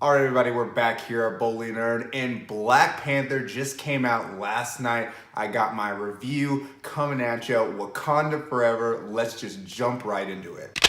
All right, everybody, we're back here at Boldly Nerd, and Black Panther just came out last night. I got my review coming at you. Wakanda forever. Let's just jump right into it.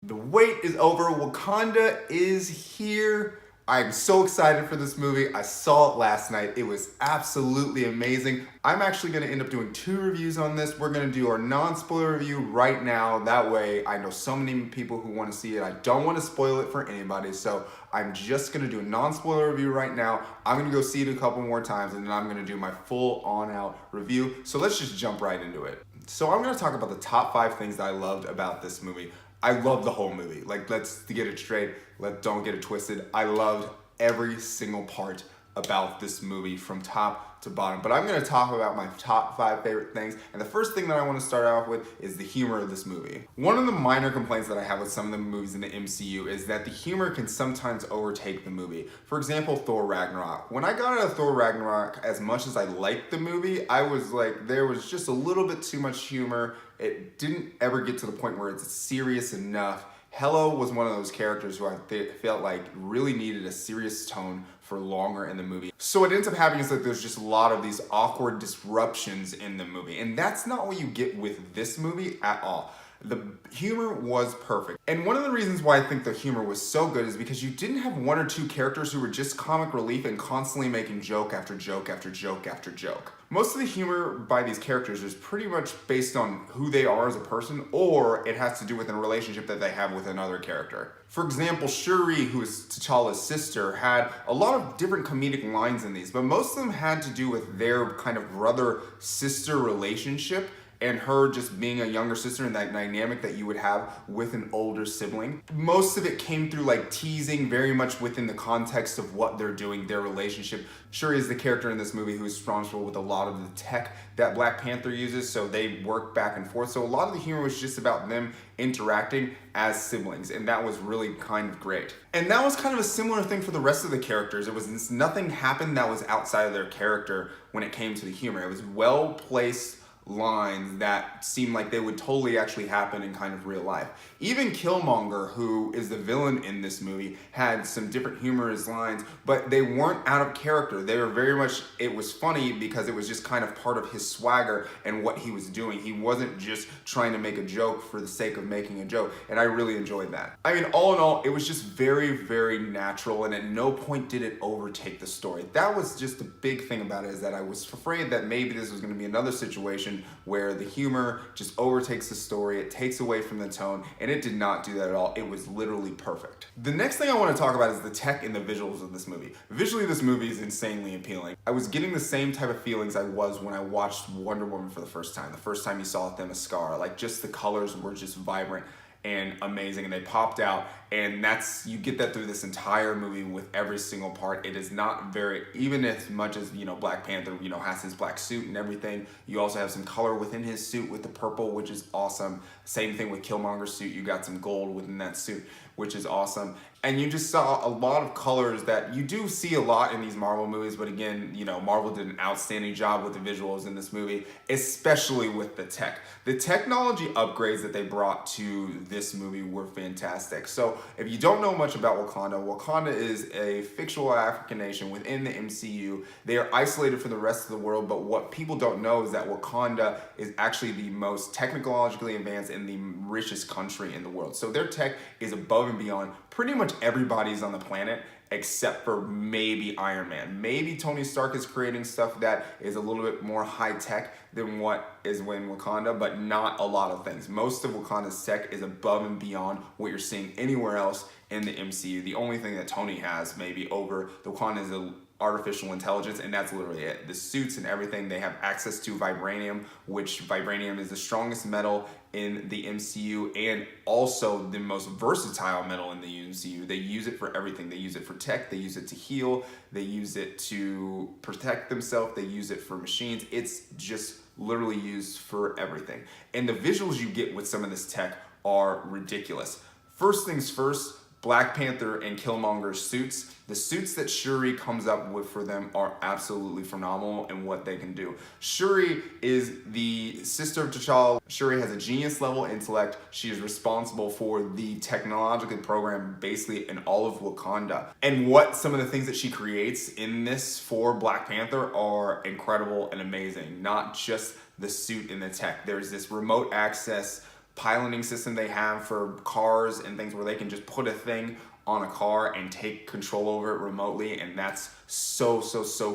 The wait is over. Wakanda is here. I'm so excited for this movie. I saw it last night. It was absolutely amazing. I'm actually going to end up doing 2 reviews on this. We're going to do our non-spoiler review right now. That way, I know so many people who want to see it. I don't want to spoil it for anybody, so I'm just going to do a non-spoiler review right now. I'm going to go see it a couple more times, and then I'm going to do my full on-out review. So let's just jump right into it. So I'm going to talk about the top 5 things that I loved about this movie. I love the whole movie. Let's get it straight. Don't get it twisted. I loved every single part about this movie from top to bottom. But I'm going to talk about my top 5 favorite things. And the first thing that I want to start off with is the humor of this movie. One of the minor complaints that I have with some of the movies in the MCU is that the humor can sometimes overtake the movie. For example, Thor Ragnarok. When I got out of Thor Ragnarok, as much as I liked the movie, I was like, there was just a little bit too much humor. It didn't ever get to the point where it's serious enough. Hello was one of those characters who I felt like really needed a serious tone for longer in the movie. So what ends up happening is that there's just a lot of these awkward disruptions in the movie. And that's not what you get with this movie at all. The humor was perfect. And one of the reasons why I think the humor was so good is because you didn't have 1 or 2 characters who were just comic relief and constantly making joke after joke after joke after joke. Most of the humor by these characters is pretty much based on who they are as a person, or it has to do with a relationship that they have with another character. For example, Shuri, who is T'Challa's sister, had a lot of different comedic lines in these, but most of them had to do with their kind of brother-sister relationship and her just being a younger sister and that dynamic that you would have with an older sibling. Most of it came through like teasing, very much within the context of what they're doing, their relationship. Shuri is the character in this movie who's responsible with a lot of the tech that Black Panther uses, so they work back and forth. So a lot of the humor was just about them interacting as siblings, and that was really kind of great. And that was kind of a similar thing for the rest of the characters. It was nothing happened that was outside of their character when it came to the humor. It was well-placed lines that seemed like they would totally actually happen in kind of real life. Even Killmonger, who is the villain in this movie, had some different humorous lines, but they weren't out of character. They were very much, it was funny because it was just kind of part of his swagger and what he was doing. He wasn't just trying to make a joke for the sake of making a joke, and I really enjoyed that. I mean, all in all, it was just very, very natural, and at no point did it overtake the story. That was just the big thing about it, is that I was afraid that maybe this was going to be another situation where the humor just overtakes the story, it takes away from the tone, and it did not do that at all. It was literally perfect. The next thing I want to talk about is the tech and the visuals of this movie. Visually, this movie is insanely appealing. I was getting the same type of feelings I was when I watched Wonder Woman for the first time. The first time you saw Themyscira, like just the colors were just vibrant and amazing, and they popped out, and you get that through this entire movie with every single part. It is not very, even as much as, Black Panther, has his black suit and everything, you also have some color within his suit with the purple, which is awesome. Same thing with Killmonger's suit, you got some gold within that suit, which is awesome. And you just saw a lot of colors that you do see a lot in these Marvel movies, but again, Marvel did an outstanding job with the visuals in this movie, especially with the tech. The technology upgrades that they brought to this movie were fantastic. So if you don't know much about Wakanda, Wakanda is a fictional African nation within the MCU. They are isolated from the rest of the world, but what people don't know is that Wakanda is actually the most technologically advanced and the richest country in the world. So their tech is above and beyond pretty much everybody's on the planet except for maybe Iron Man. Maybe Tony Stark is creating stuff that is a little bit more high tech than what is in Wakanda, but not a lot of things. Most of Wakanda's tech is above and beyond what you're seeing anywhere else in the MCU. The only thing that Tony has maybe over the Wakanda is a artificial intelligence, and that's literally it. The suits and everything, they have access to vibranium, which vibranium is the strongest metal in the MCU and also the most versatile metal in the MCU. They use it for everything. They use it for tech, they use it to heal, they use it to protect themselves, they use it for machines. It's just literally used for everything. And the visuals you get with some of this tech are ridiculous. First things first, Black Panther and Killmonger's suits. The suits that Shuri comes up with for them are absolutely phenomenal in what they can do. Shuri is the sister of T'Challa. Shuri has a genius level intellect. She is responsible for the technological program basically in all of Wakanda. And what some of the things that she creates in this for Black Panther are incredible and amazing. Not just the suit and the tech. There's this remote access piloting system they have for cars and things where they can just put a thing on a car and take control over it remotely, and that's so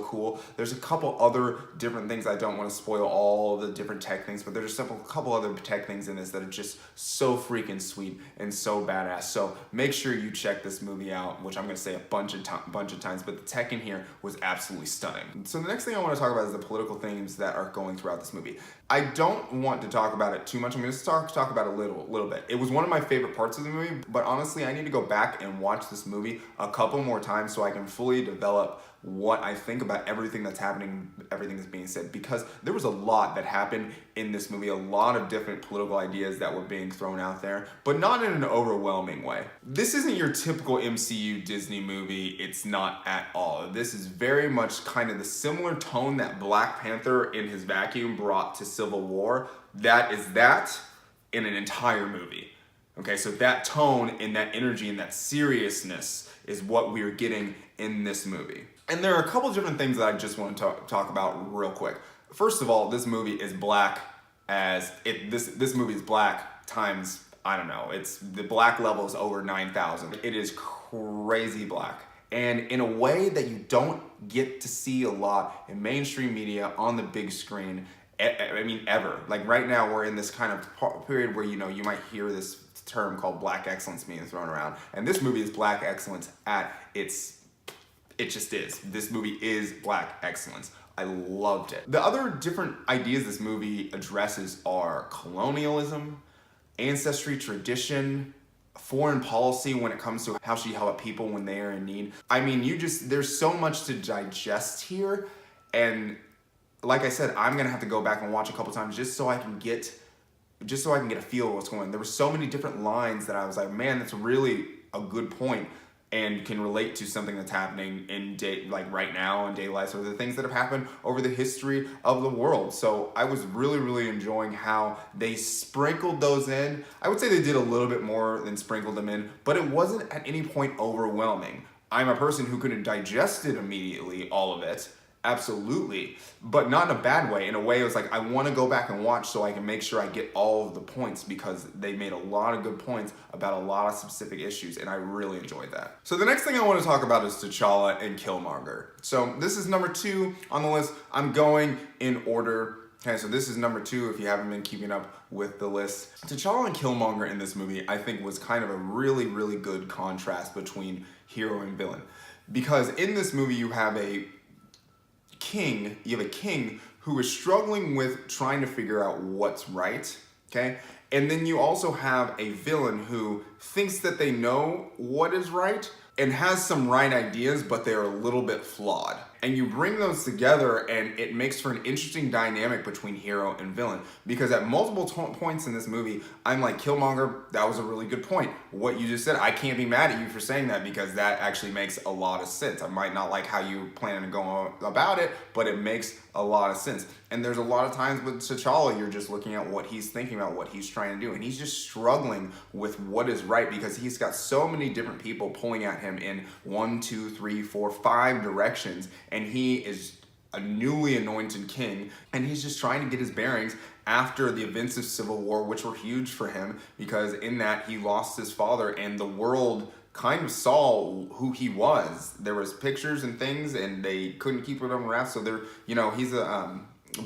cool. There's a couple other different things. I don't want to spoil all the different tech things, but there's a couple other tech things in this that are just so freaking sweet and so badass. So make sure you check this movie out, which I'm going to say a bunch of times, but the tech in here was absolutely stunning. So the next thing I want to talk about is the political themes that are going throughout this movie. I don't want to talk about it too much. I'm going to talk about it a little bit. It was one of my favorite parts of the movie, but honestly, I need to go back and watch this movie a couple more times so I can fully develop what I think about everything that's happening, everything that's being said, because there was a lot that happened in this movie, a lot of different political ideas that were being thrown out there, but not in an overwhelming way. This isn't your typical MCU Disney movie. It's not at all. This is very much kind of the similar tone that Black Panther in his vacuum brought to Civil War. That is that in an entire movie. Okay, so that tone and that energy and that seriousness is what we are getting in this movie. And there are a couple different things that I just want to talk about real quick. First of all, this movie is black this movie is black times, I don't know, it's the black level is over 9,000. It is crazy black. And in a way that you don't get to see a lot in mainstream media on the big screen, I mean, ever. Like right now, we're in this kind of period where, you know, you might hear this term called black excellence being thrown around. And this movie is black excellence at it just is. This movie is black excellence. I loved it. The other different ideas this movie addresses are colonialism, ancestry, tradition, foreign policy when it comes to how she helped people when they are in need. I mean, there's so much to digest here. And like I said, I'm gonna have to go back and watch a couple times just so I can get a feel of what's going on. There were so many different lines that I was like, man, that's really a good point and can relate to something that's happening like right now in daily life, or the things that have happened over the history of the world. So I was really enjoying how they sprinkled those in. I would say they did a little bit more than sprinkled them in, but it wasn't at any point overwhelming. I'm a person who couldn't digest it immediately, all of it. Absolutely, but not in a bad way. In a way, it was like, I want to go back and watch so I can make sure I get all of the points, because they made a lot of good points about a lot of specific issues, and I really enjoyed that. So the next thing I want to talk about is T'Challa and Killmonger. So this is number 2 on the list. I'm going in order. Okay, so this is number 2 if you haven't been keeping up with the list. T'Challa and Killmonger in this movie, I think, was kind of a really good contrast between hero and villain. Because in this movie, you have a king who is struggling with trying to figure out what's right, okay? And then you also have a villain who thinks that they know what is right and has some right ideas, but they're a little bit flawed. And you bring those together and it makes for an interesting dynamic between hero and villain. Because at multiple points in this movie, I'm like, Killmonger, that was a really good point. What you just said, I can't be mad at you for saying that, because that actually makes a lot of sense. I might not like how you plan to go about it, but it makes a lot of sense. And there's a lot of times with T'Challa, you're just looking at what he's thinking about, what he's trying to do. And he's just struggling with what is right, because he's got so many different people pulling at him in 1, 2, 3, 4, 5 directions. And he is a newly anointed king, and he's just trying to get his bearings after the events of Civil War, which were huge for him, because in that he lost his father, and the world kind of saw who he was. There was pictures and things, and they couldn't keep it under wraps. So he's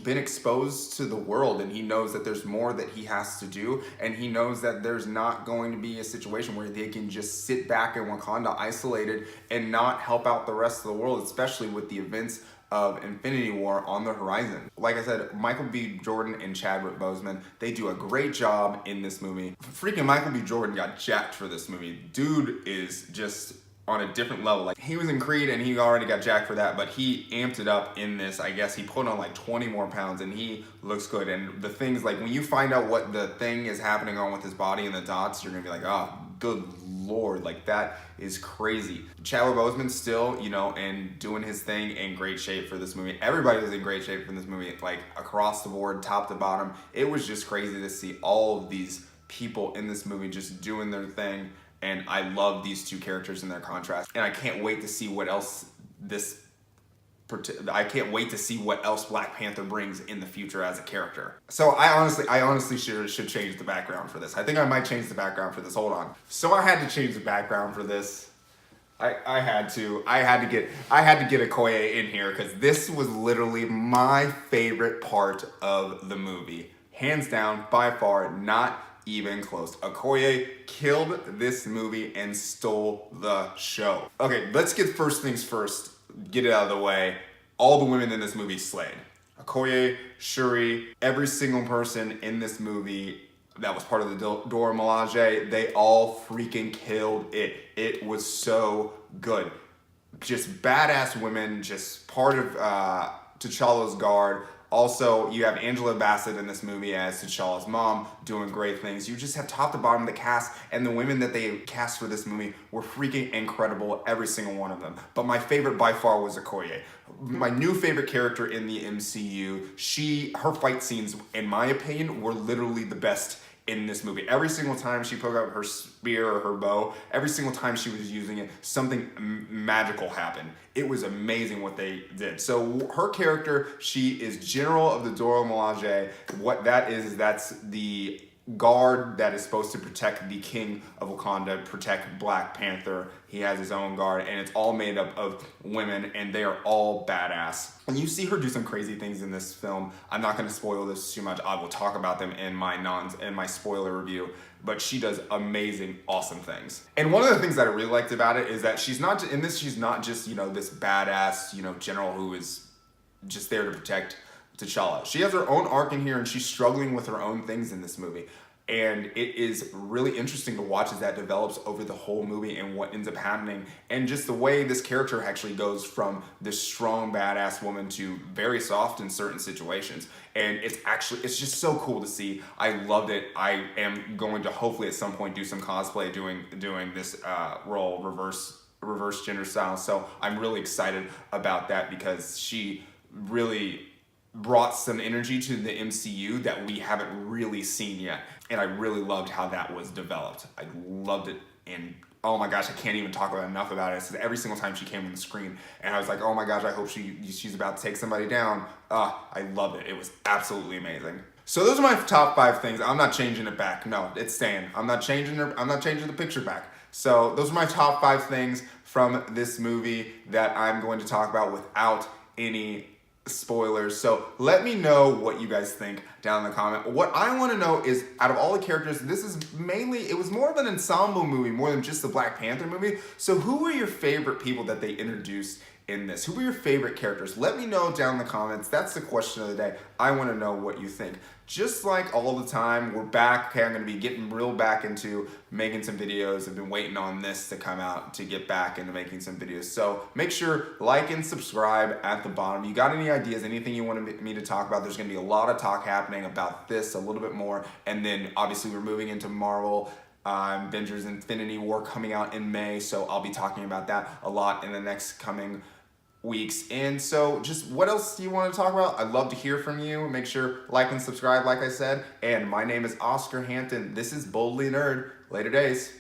been exposed to the world, and he knows that there's more that he has to do, and he knows that there's not going to be a situation where they can just sit back in Wakanda isolated and not help out the rest of the world, especially with the events of Infinity War on the horizon. Like I said, Michael B. Jordan and Chadwick Boseman, they do a great job in this movie. Freaking Michael B. Jordan got jacked for this movie. Dude is just on a different level. Like, he was in Creed and he already got jacked for that, but he amped it up in this. I guess he put on like 20 more pounds, and he looks good. And the things, like when you find out what the thing is happening on with his body and the dots, you're gonna be like, oh, good lord, like that is crazy. Chadwick Boseman's still, you know, and doing his thing, in great shape for this movie. Everybody was in great shape for this movie, like across the board, top to bottom. It was just crazy to see all of these people in this movie just doing their thing, and I love these two characters in their contrast, and I can't wait to see what else Black Panther brings in the future as a character. So I honestly should change the background for this. I think I might change the background for this. Hold on. So I had to change the background for this. I had to get Okoye in here because this was literally my favorite part of the movie. Hands down, by far, not even close. Okoye killed this movie and stole the show. Okay, let's get first things first. Get it out of the way. All the women in this movie slayed. Okoye, Shuri, every single person in this movie that was part of the Dora Milaje, they all freaking killed it. It was so good. Just badass women, just part of T'Challa's guard. Also, you have Angela Bassett in this movie as T'Challa's mom doing great things. You just have top to bottom the cast, and the women that they cast for this movie were freaking incredible, every single one of them. But my favorite by far was Okoye. My new favorite character in the MCU. Her fight scenes, in my opinion, were literally the best in this movie. Every single time she poked out her spear or her bow, every single time she was using it, something magical happened. It was amazing what they did. So her character, she is General of the Dora Milaje. What that is that's the guard that is supposed to protect the King of Wakanda, protect Black Panther. He has his own guard, and it's all made up of women, and they are all badass. And you see her do some crazy things in this film. I'm not going to spoil this too much. I will talk about them in my spoiler review. But she does amazing, awesome things. And one of the things that I really liked about it is that she's not just, you know, this badass, you know, general who is just there to protect T'Challa. She has her own arc in here, and she's struggling with her own things in this movie. And it is really interesting to watch as that develops over the whole movie and what ends up happening. And just the way this character actually goes from this strong, badass woman to very soft in certain situations. And it's just so cool to see. I loved it. I am going to hopefully at some point do some cosplay doing this role, reverse gender style. So I'm really excited about that because she really brought some energy to the MCU that we haven't really seen yet. And I really loved how that was developed. I loved it, and oh my gosh, I can't even talk about enough about it. So every single time she came on the screen, and I was like, oh my gosh, I hope she's about to take somebody down. I loved it. It was absolutely amazing. So those are my top 5 things. I'm not changing it back. No, it's staying. I'm not changing the picture back. So those are my top 5 things from this movie that I'm going to talk about without any spoilers. So let me know what you guys think down in the comment. What I want to know is, out of all the characters, it was more of an ensemble movie more than just the Black Panther movie. So who were your favorite people that they introduced in this? Who were your favorite characters? Let me know down in the comments. That's the question of the day. I want to know what you think. Just like all the time, we're back. Okay, I'm going to be getting real back into making some videos. I've been waiting on this to come out to get back into making some videos. So make sure, like and subscribe at the bottom. You got any ideas, anything you want me to talk about? There's going to be a lot of talk happening about this, a little bit more. And then obviously we're moving into Marvel. Avengers Infinity War coming out in May. So I'll be talking about that a lot in the next coming weeks. And so just what else do you want to talk about? I'd love to hear from you. Make sure like and subscribe, like I said. And my name is Oscar Hampton. This is Boldly Nerd. Later days.